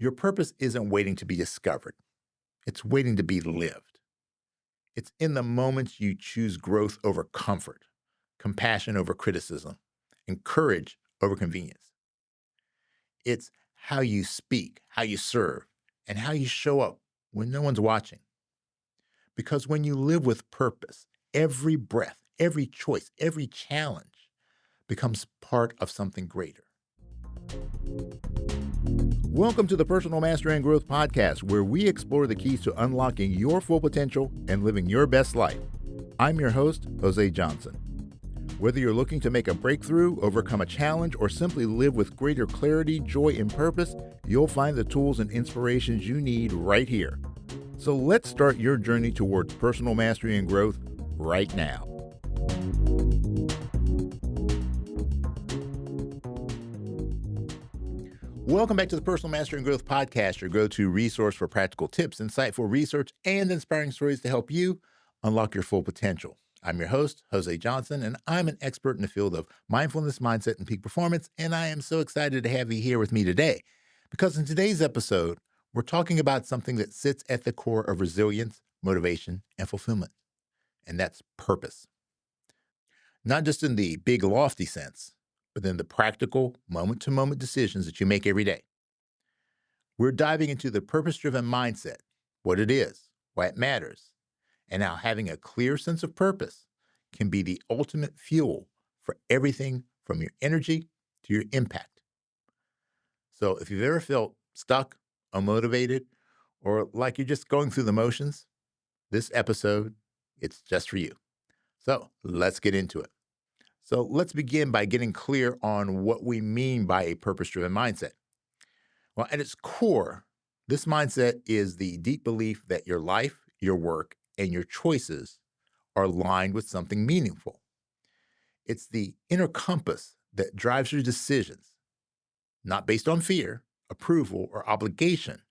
Your purpose isn't waiting to be discovered, it's waiting to be lived. It's in the moments you choose growth over comfort, compassion over criticism, and courage over convenience. It's how you speak, how you serve, and how you show up when no one's watching. Because when you live with purpose, every breath, every choice, every challenge becomes part of something greater. Welcome to the Personal Mastery and Growth Podcast, where we explore the keys to unlocking your full potential and living your best life. I'm your host, Jose Johnson. Whether you're looking to make a breakthrough, overcome a challenge, or simply live with greater clarity, joy, and purpose, you'll find the tools and inspirations you need right here. So let's start your journey towards personal mastery and growth right now. Welcome back to the Personal Mastery and Growth Podcast, your go-to resource for practical tips, insightful research, and inspiring stories to help you unlock your full potential. I'm your host, Jose Johnson, and I'm an expert in the field of mindfulness, mindset, and peak performance, and I am so excited to have you here with me today because in today's episode, we're talking about something that sits at the core of resilience, motivation, and fulfillment, and that's purpose. Not just in the big, lofty sense, but in the practical, moment-to-moment decisions that you make every day. We're diving into the purpose-driven mindset, what it is, why it matters, and how having a clear sense of purpose can be the ultimate fuel for everything from your energy to your impact. So if you've ever felt stuck, unmotivated, or like you're just going through the motions, this episode, it's just for you. So let's get into it. So let's begin by getting clear on what we mean by a purpose-driven mindset. Well, at its core, this mindset is the deep belief that your life, your work, and your choices are aligned with something meaningful. It's the inner compass that drives your decisions, not based on fear, approval, or obligation,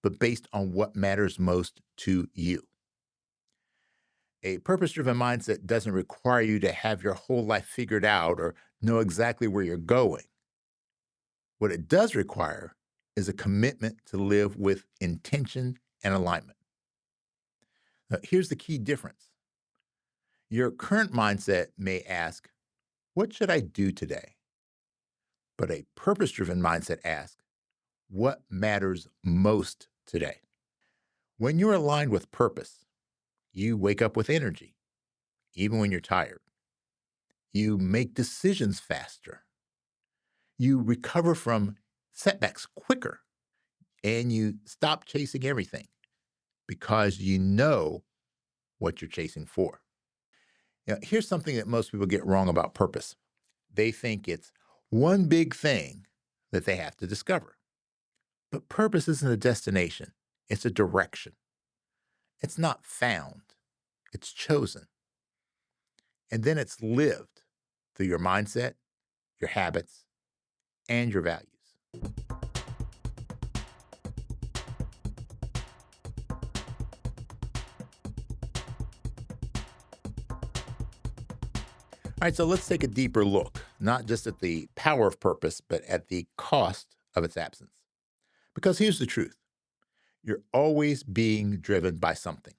but based on what matters most to you. A purpose-driven mindset doesn't require you to have your whole life figured out or know exactly where you're going. What it does require is a commitment to live with intention and alignment. Now, here's the key difference. Your current mindset may ask, what should I do today? But a purpose-driven mindset asks, what matters most today? When you're aligned with purpose, you wake up with energy, even when you're tired. You make decisions faster. You recover from setbacks quicker, and you stop chasing everything because you know what you're chasing for. Now, here's something that most people get wrong about purpose. They think it's one big thing that they have to discover. But purpose isn't a destination, it's a direction. It's not found, it's chosen. And then it's lived through your mindset, your habits, and your values. All right, so let's take a deeper look, not just at the power of purpose, but at the cost of its absence. Because here's the truth. You're always being driven by something.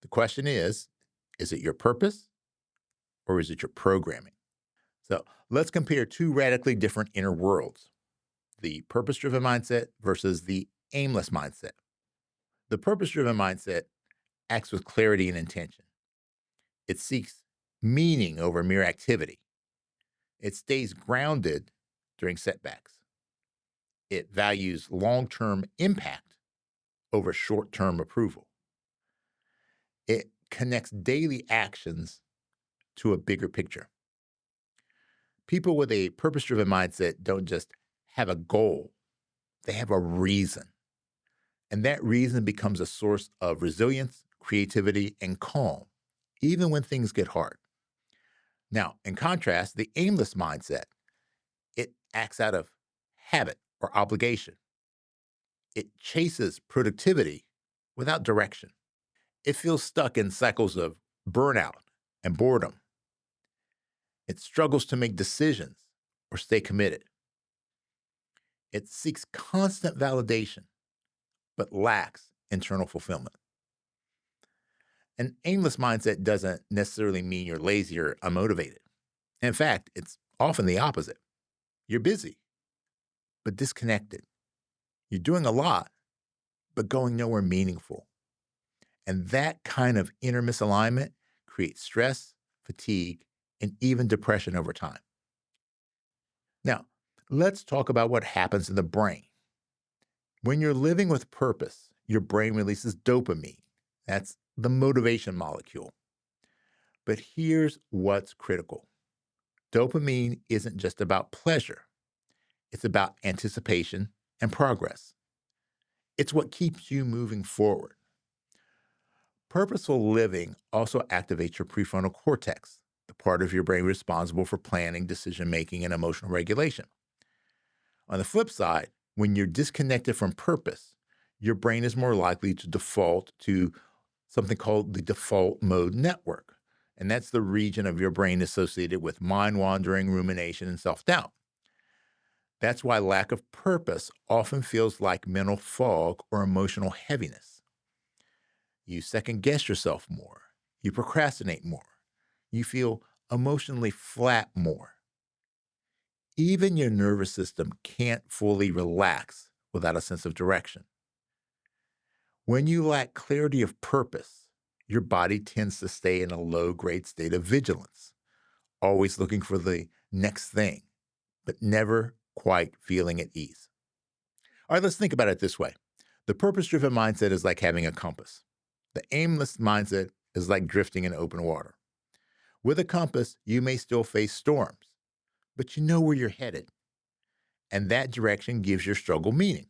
The question is it your purpose or is it your programming? So let's compare two radically different inner worlds, the purpose-driven mindset versus the aimless mindset. The purpose-driven mindset acts with clarity and intention. It seeks meaning over mere activity. It stays grounded during setbacks. It values long-term impact over short-term approval. It connects daily actions to a bigger picture. People with a purpose-driven mindset don't just have a goal, they have a reason. And that reason becomes a source of resilience, creativity, and calm, even when things get hard. Now, in contrast, the aimless mindset, it acts out of habit or obligation. It chases productivity without direction. It feels stuck in cycles of burnout and boredom. It struggles to make decisions or stay committed. It seeks constant validation, but lacks internal fulfillment. An aimless mindset doesn't necessarily mean you're lazy or unmotivated. In fact, it's often the opposite. You're busy, but disconnected. You're doing a lot, but going nowhere meaningful. And that kind of inner misalignment creates stress, fatigue, and even depression over time. Now, let's talk about what happens in the brain. When you're living with purpose, your brain releases dopamine. That's the motivation molecule. But here's what's critical: dopamine isn't just about pleasure, it's about anticipation and progress. It's what keeps you moving forward. Purposeful living also activates your prefrontal cortex, the part of your brain responsible for planning, decision making, and emotional regulation. On the flip side, when you're disconnected from purpose, your brain is more likely to default to something called the default mode network. And that's the region of your brain associated with mind wandering, rumination, and self doubt. That's why lack of purpose often feels like mental fog or emotional heaviness. You second guess yourself more. You procrastinate more. You feel emotionally flat more. Even your nervous system can't fully relax without a sense of direction. When you lack clarity of purpose, your body tends to stay in a low grade state of vigilance, always looking for the next thing, but never quite feeling at ease. All right, let's think about it this way. The purpose driven mindset is like having a compass. The aimless mindset is like drifting in open water. With a compass, you may still face storms, but you know where you're headed, and that direction gives your struggle meaning.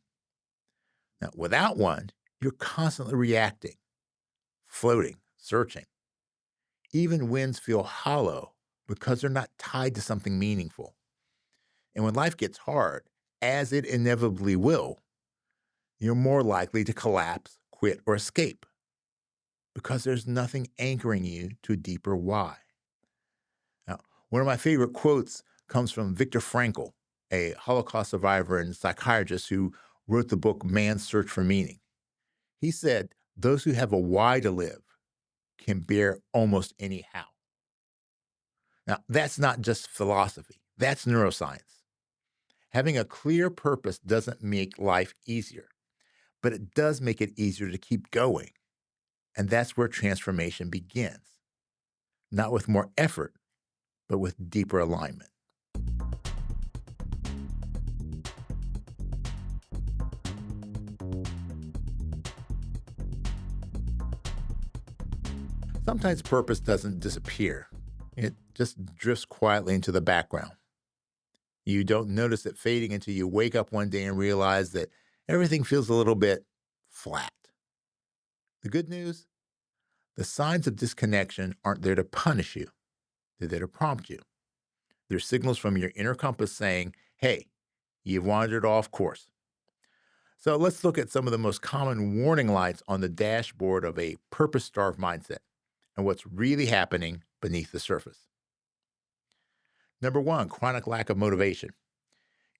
Now, without one, you're constantly reacting, floating, searching. Even wins feel hollow because they're not tied to something meaningful. And when life gets hard, as it inevitably will, you're more likely to collapse, quit, or escape because there's nothing anchoring you to a deeper why. Now, one of my favorite quotes comes from Viktor Frankl, a Holocaust survivor and psychiatrist who wrote the book Man's Search for Meaning. He said, "Those who have a why to live can bear almost any how." Now, that's not just philosophy, that's neuroscience. Having a clear purpose doesn't make life easier, but it does make it easier to keep going. And that's where transformation begins, not with more effort, but with deeper alignment. Sometimes purpose doesn't disappear, it just drifts quietly into the background. You don't notice it fading until you wake up one day and realize that everything feels a little bit flat. The good news: the signs of disconnection aren't there to punish you, they're there to prompt you. They're signals from your inner compass saying, hey, you've wandered off course. So let's look at some of the most common warning lights on the dashboard of a purpose starved mindset and what's really happening beneath the surface. Number one, chronic lack of motivation.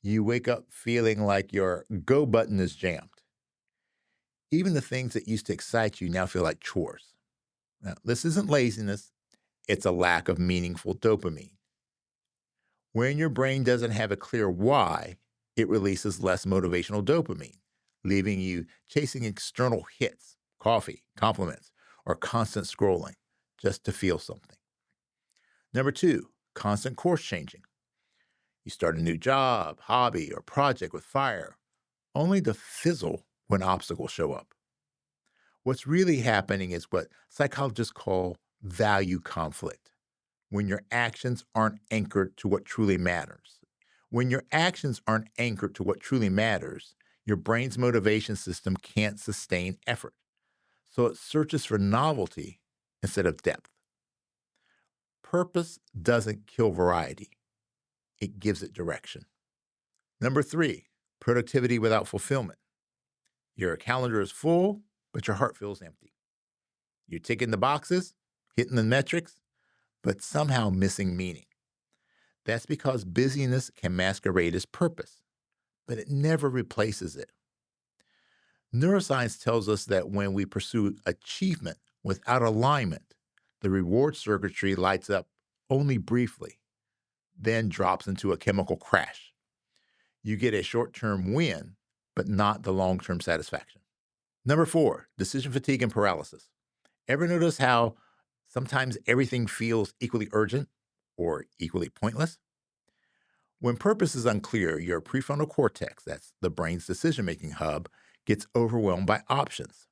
You wake up feeling like your go button is jammed. Even the things that used to excite you now feel like chores. Now, this isn't laziness, it's a lack of meaningful dopamine. When your brain doesn't have a clear why, it releases less motivational dopamine, leaving you chasing external hits, coffee, compliments, or constant scrolling just to feel something. Number two, constant course changing. You start a new job, hobby, or project with fire, only to fizzle when obstacles show up. What's really happening is what psychologists call value conflict, when your actions aren't anchored to what truly matters. When your actions aren't anchored to what truly matters, your brain's motivation system can't sustain effort. So it searches for novelty instead of depth. Purpose doesn't kill variety, it gives it direction. Number three, productivity without fulfillment. Your calendar is full, but your heart feels empty. You're ticking the boxes, hitting the metrics, but somehow missing meaning. That's because busyness can masquerade as purpose, but it never replaces it. Neuroscience tells us that when we pursue achievement without alignment, the reward circuitry lights up only briefly, then drops into a chemical crash. You get a short term win, but not the long term satisfaction. Number 4, decision fatigue and paralysis. Ever notice how sometimes everything feels equally urgent or equally pointless? When purpose is unclear, your prefrontal cortex, that's the brain's decision making hub, gets overwhelmed by options.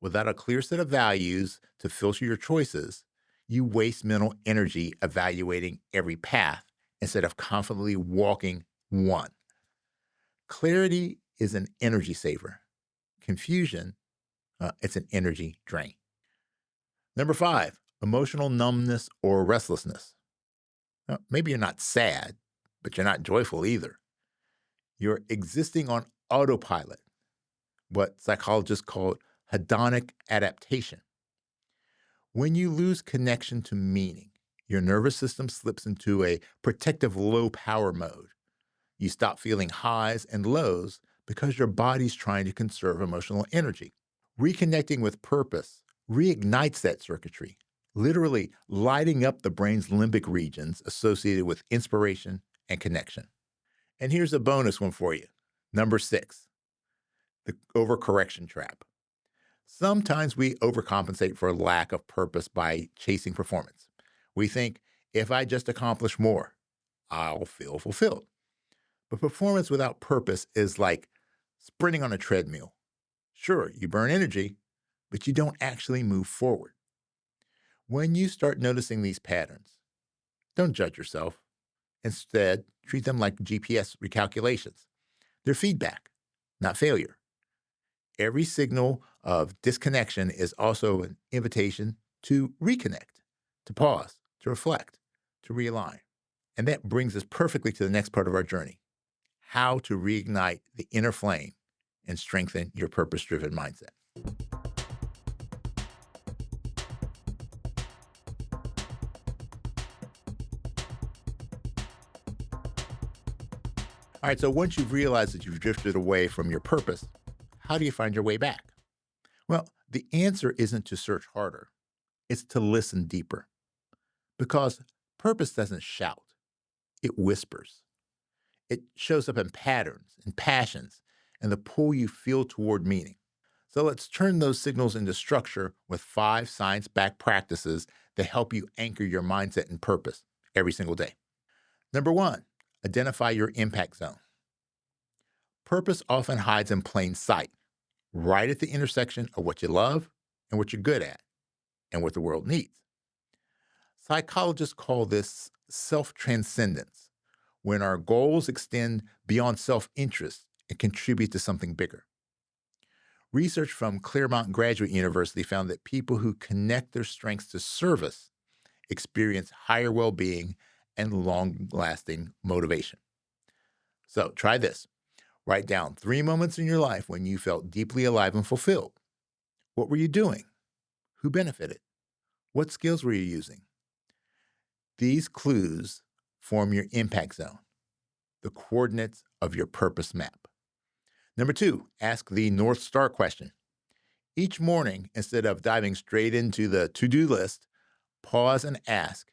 Without a clear set of values to filter your choices, you waste mental energy evaluating every path instead of confidently walking one. Clarity is an energy saver. Confusion, it's an energy drain. Number 5, emotional numbness or restlessness. Now, maybe you're not sad, but you're not joyful either. You're existing on autopilot, what psychologists call hedonic adaptation. When you lose connection to meaning, your nervous system slips into a protective low power mode. You stop feeling highs and lows because your body's trying to conserve emotional energy. Reconnecting with purpose reignites that circuitry, literally lighting up the brain's limbic regions associated with inspiration and connection. And here's a bonus one for you. Number 6, the overcorrection trap. Sometimes we overcompensate for lack of purpose by chasing performance. We think, if I just accomplish more, I'll feel fulfilled. But performance without purpose is like sprinting on a treadmill. Sure, you burn energy, but you don't actually move forward. When you start noticing these patterns, don't judge yourself. Instead, treat them like GPS recalculations. They're feedback, not failure. Every signal of disconnection is also an invitation to reconnect, to pause, to reflect, to realign. And that brings us perfectly to the next part of our journey: how to reignite the inner flame and strengthen your purpose driven mindset. All right, so once you've realized that you've drifted away from your purpose, how do you find your way back? Well, the answer isn't to search harder, it's to listen deeper. Because purpose doesn't shout, it whispers. It shows up in patterns and passions and the pull you feel toward meaning. So let's turn those signals into structure with 5 science backed practices that help you anchor your mindset and purpose every single day. Number 1, identify your impact zone. Purpose often hides in plain sight, right at the intersection of what you love and what you're good at and what the world needs. Psychologists call this self-transcendence, when our goals extend beyond self-interest and contribute to something bigger. Research from Claremont Graduate University found that people who connect their strengths to service experience higher well-being and long-lasting motivation. So try this. Write down 3 moments in your life when you felt deeply alive and fulfilled. What were you doing? Who benefited? What skills were you using? These clues form your impact zone, the coordinates of your purpose map. Number 2, ask the North Star question. Each morning, instead of diving straight into the to-do list, pause and ask,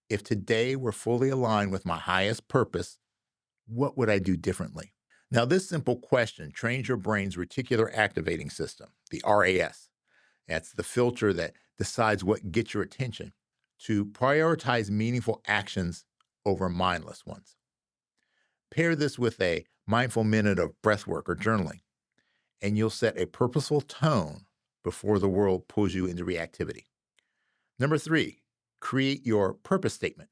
if today were fully aligned with my highest purpose, what would I do differently? Now, this simple question trains your brain's reticular activating system, the RAS. That's the filter that decides what gets your attention, to prioritize meaningful actions over mindless ones. Pair this with a mindful minute of breath work or journaling, and you'll set a purposeful tone before the world pulls you into reactivity. Number 3, create your purpose statement.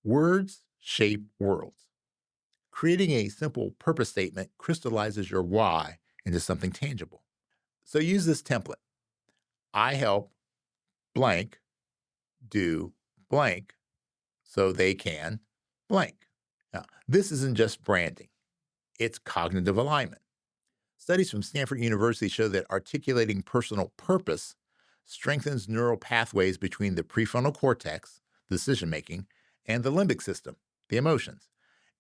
Words shape worlds. Creating a simple purpose statement crystallizes your why into something tangible. So use this template. I help blank do blank so they can blank. Now, this isn't just branding, it's cognitive alignment. Studies from Stanford University show that articulating personal purpose strengthens neural pathways between the prefrontal cortex, decision making, and the limbic system, the emotions,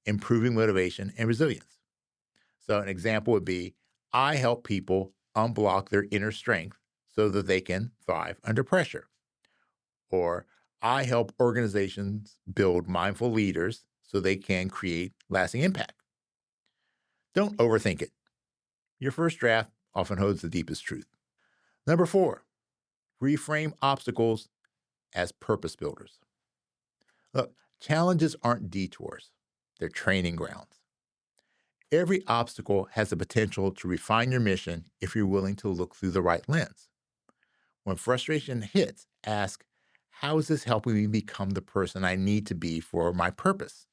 improving motivation and resilience. So, an example would be I help people unblock their inner strength so that they can thrive under pressure. Or I help organizations build mindful leaders so they can create lasting impact. Don't overthink it. Your first draft often holds the deepest truth. Number four, reframe obstacles as purpose builders. Look, challenges aren't detours, they're training grounds. Every obstacle has the potential to refine your mission if you're willing to look through the right lens. When frustration hits, ask, how is this helping me become the person I need to be for my purpose?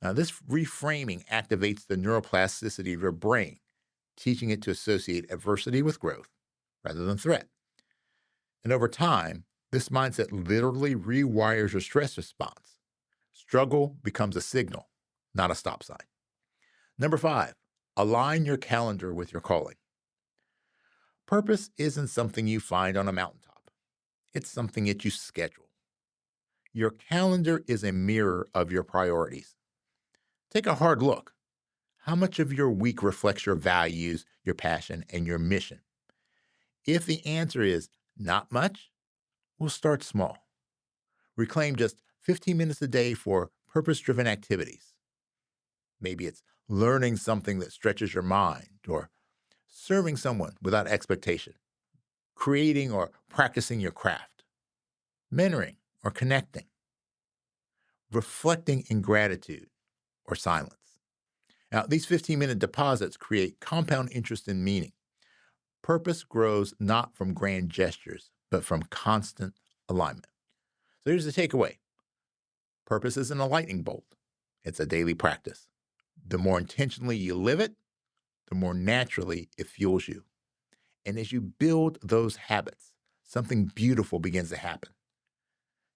Now, this reframing activates the neuroplasticity of your brain, teaching it to associate adversity with growth rather than threat. And over time, this mindset literally rewires your stress response. Struggle becomes a signal, not a stop sign. Number five, align your calendar with your calling. Purpose isn't something you find on a mountaintop. It's something that you schedule. Your calendar is a mirror of your priorities. Take a hard look. How much of your week reflects your values, your passion, and your mission? If the answer is not much, we'll start small. Reclaim just 15 minutes a day for purpose driven activities. Maybe it's learning something that stretches your mind or serving someone without expectation, creating or practicing your craft, mentoring or connecting, reflecting in gratitude or silence. Now, these 15-minute deposits create compound interest and meaning. Purpose grows not from grand gestures, but from constant alignment. So here's the takeaway. Purpose isn't a lightning bolt. It's a daily practice. The more intentionally you live it, the more naturally it fuels you. And as you build those habits, something beautiful begins to happen.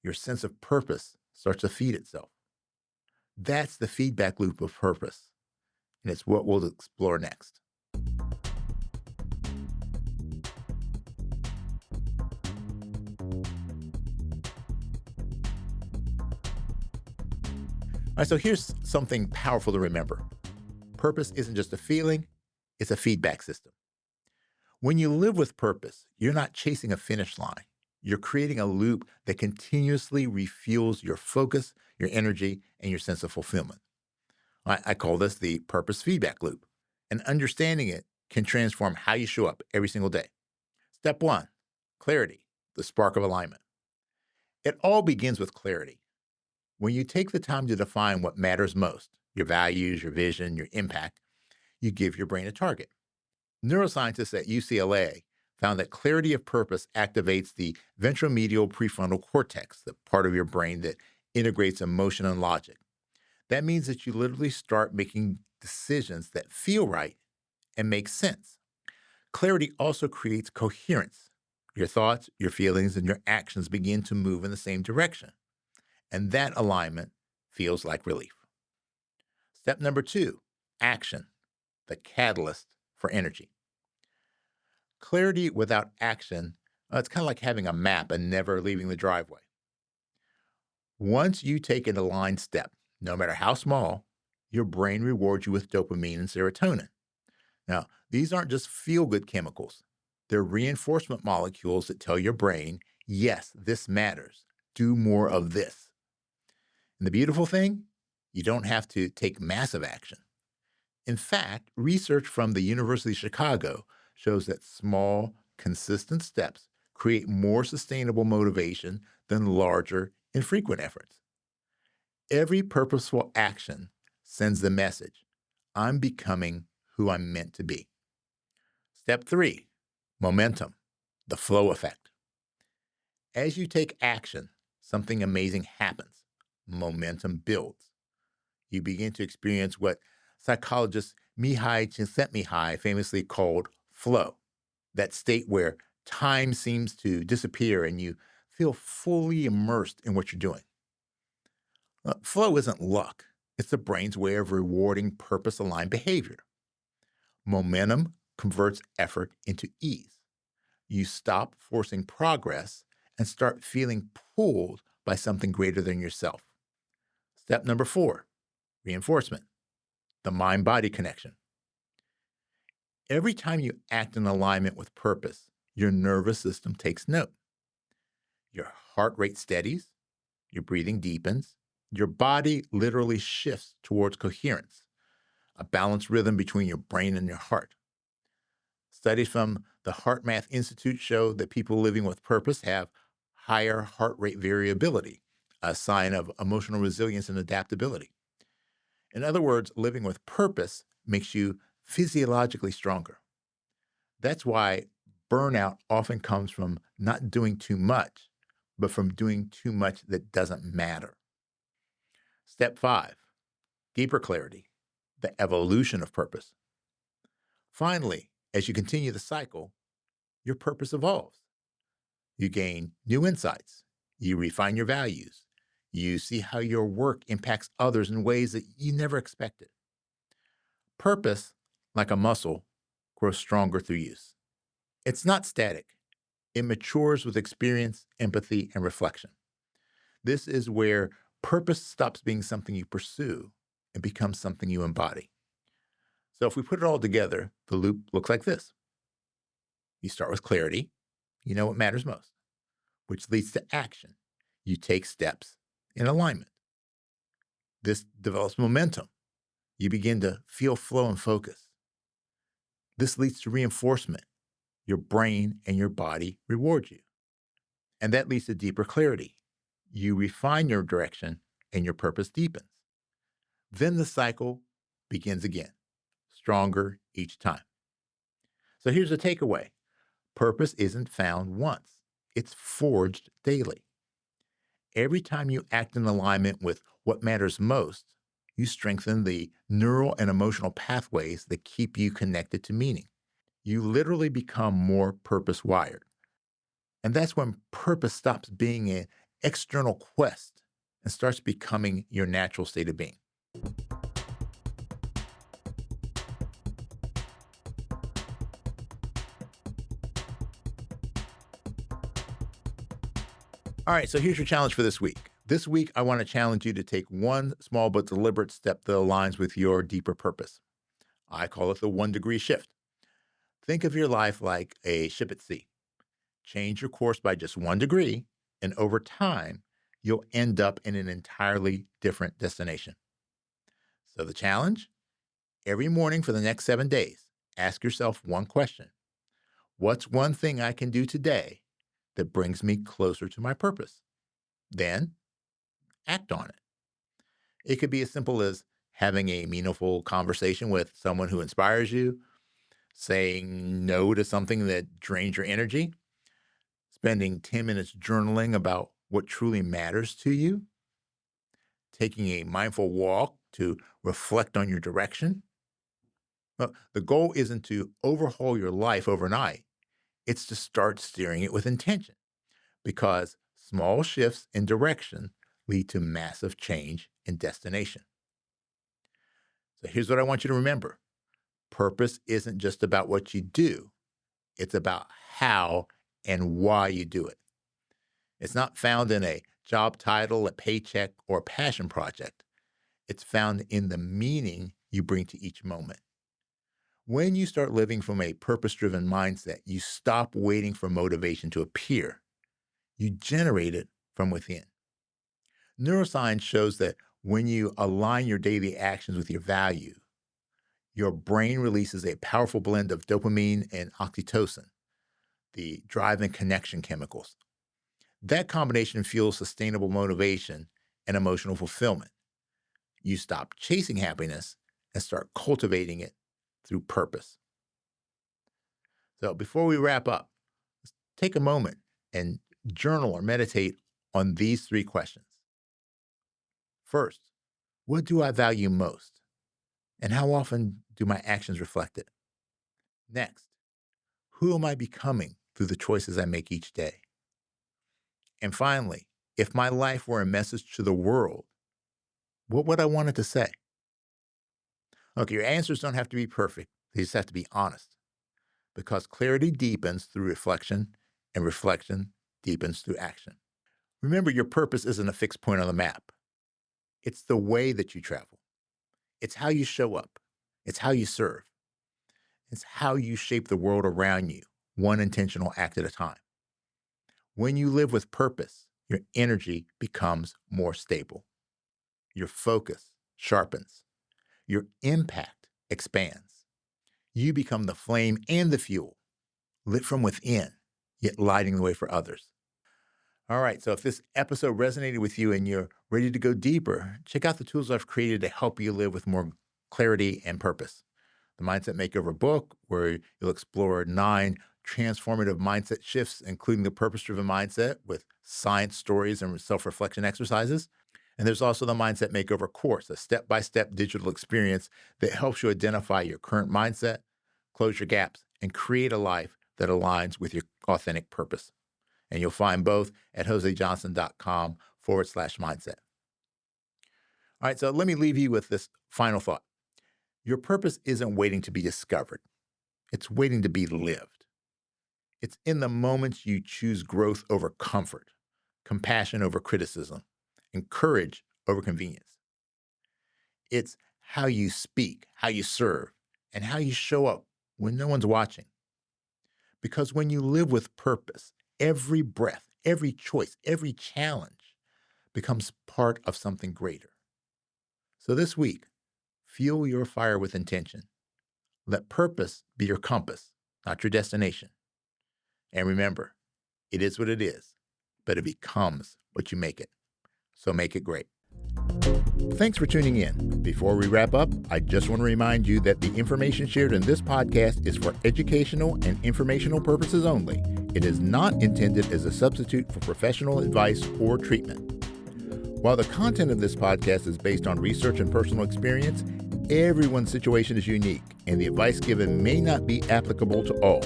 Your sense of purpose starts to feed itself. That's the feedback loop of purpose. And it's what we'll explore next. All right, so here's something powerful to remember. Purpose isn't just a feeling, it's a feedback system. When you live with purpose, you're not chasing a finish line. You're creating a loop that continuously refuels your focus, your energy, and your sense of fulfillment. I call this the purpose feedback loop. And understanding it can transform how you show up every single day. Step one, clarity, the spark of alignment. It all begins with clarity. When you take the time to define what matters most, your values, your vision, your impact, you give your brain a target. Neuroscientists at UCLA found that clarity of purpose activates the ventromedial prefrontal cortex, the part of your brain that integrates emotion and logic. That means that you literally start making decisions that feel right and make sense. Clarity also creates coherence. Your thoughts, your feelings, and your actions begin to move in the same direction. And that alignment feels like relief. Step number two, action, the catalyst for energy. Clarity without action, it's kind of like having a map and never leaving the driveway. Once you take an aligned step, no matter how small, your brain rewards you with dopamine and serotonin. Now, these aren't just feel-good chemicals. They're reinforcement molecules that tell your brain, yes, this matters. Do more of this. And the beautiful thing, you don't have to take massive action. In fact, research from the University of Chicago shows that small, consistent steps create more sustainable motivation than larger, infrequent efforts. Every purposeful action sends the message, I'm becoming who I'm meant to be. Step three, momentum, the flow effect. As you take action, something amazing happens. Momentum builds. You begin to experience what psychologist Mihai Csikszentmihalyi famously called flow, that state where time seems to disappear and you feel fully immersed in what you're doing. Flow isn't luck. It's the brain's way of rewarding purpose-aligned behavior. Momentum converts effort into ease. You stop forcing progress and start feeling pulled by something greater than yourself. Step number four, reinforcement, the mind-body connection. Every time you act in alignment with purpose, your nervous system takes note. Your heart rate steadies, your breathing deepens, your body literally shifts towards coherence, a balanced rhythm between your brain and your heart. Studies from the Heart Math Institute show that people living with purpose have higher heart rate variability, a sign of emotional resilience and adaptability. In other words, living with purpose makes you physiologically stronger. That's why burnout often comes from not doing too much, but from doing too much that doesn't matter. Step 5, deeper clarity, the evolution of purpose. Finally, as you continue the cycle, your purpose evolves. You gain new insights, you refine your values, you see how your work impacts others in ways that you never expected. Purpose, like a muscle, grows stronger through use. It's not static, it matures with experience, empathy, and reflection. This is where purpose stops being something you pursue and becomes something you embody. So if we put it all together, the loop looks like this. You start with clarity, you know what matters most, which leads to action. You take steps in alignment. This develops momentum. You begin to feel flow and focus. This leads to reinforcement. Your brain and your body reward you. And that leads to deeper clarity. You refine your direction and your purpose deepens. Then the cycle begins again, stronger each time. So here's the takeaway: purpose isn't found once, it's forged daily. Every time you act in alignment with what matters most, you strengthen the neural and emotional pathways that keep you connected to meaning. You literally become more purpose wired. And that's when purpose stops being an external quest and starts becoming your natural state of being. All right, so here's your challenge for this week. This week, I want to challenge you to take one small but deliberate step that aligns with your deeper purpose. I call it the 1 degree shift. Think of your life like a ship at sea. Change your course by just 1 degree, and over time, you'll end up in an entirely different destination. So, the challenge: every morning for the next 7 days, ask yourself one question: what's one thing I can do today that brings me closer to my purpose? Then act on it. It could be as simple as having a meaningful conversation with someone who inspires you, saying no to something that drains your energy, spending 10 minutes journaling about what truly matters to you, taking a mindful walk to reflect on your direction. Well, the goal isn't to overhaul your life overnight, it's to start steering it with intention, because small shifts in direction lead to massive change in destination. So here's what I want you to remember: purpose isn't just about what you do, it's about how and why you do it. It's not found in a job title, a paycheck, or a passion project. It's found in the meaning you bring to each moment. When you start living from a purpose driven mindset, you stop waiting for motivation to appear. You generate it from within. Neuroscience shows that when you align your daily actions with your value, your brain releases a powerful blend of dopamine and oxytocin, the drive and connection chemicals. That combination fuels sustainable motivation and emotional fulfillment. You stop chasing happiness and start cultivating it through purpose. So before we wrap up, take a moment and journal or meditate on these 3 questions. First, what do I value most? And how often do my actions reflect it? Next, who am I becoming through the choices I make each day? And finally, if my life were a message to the world, what would I want it to say? Okay, your answers don't have to be perfect. They just have to be honest, because clarity deepens through reflection and reflection deepens through action. Remember, your purpose isn't a fixed point on the map. It's the way that you travel. It's how you show up. It's how you serve. It's how you shape the world around you, one intentional act at a time. When you live with purpose, your energy becomes more stable. Your focus sharpens. Your impact expands. You become the flame and the fuel, lit from within, yet lighting the way for others. All right, so if this episode resonated with you and you're ready to go deeper, check out the tools I've created to help you live with more clarity and purpose. The Mindset Makeover book, where you'll explore 9 transformative mindset shifts, including the purpose-driven mindset with science stories and self-reflection exercises. And there's also the Mindset Makeover course, a step-by-step digital experience that helps you identify your current mindset, close your gaps, and create a life that aligns with your authentic purpose. And you'll find both at josejohnson.com/mindset. All right, so let me leave you with this final thought. Your purpose isn't waiting to be discovered. It's waiting to be lived. It's in the moments you choose growth over comfort, compassion over criticism, and courage over convenience. It's how you speak, how you serve, and how you show up when no one's watching. Because when you live with purpose, every breath, every choice, every challenge becomes part of something greater. So this week, fuel your fire with intention. Let purpose be your compass, not your destination. And remember, it is what it is, but it becomes what you make it. So make it great. Thanks for tuning in. Before we wrap up, I just want to remind you that the information shared in this podcast is for educational and informational purposes only. It is not intended as a substitute for professional advice or treatment. While the content of this podcast is based on research and personal experience, everyone's situation is unique, and the advice given may not be applicable to all.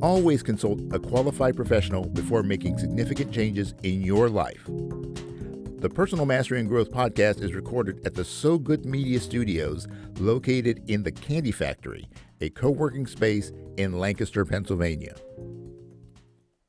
Always consult a qualified professional before making significant changes in your life. The Personal Mastery and Growth podcast is recorded at the So Good Media Studios, located in the Candy Factory, a co-working space in Lancaster, Pennsylvania.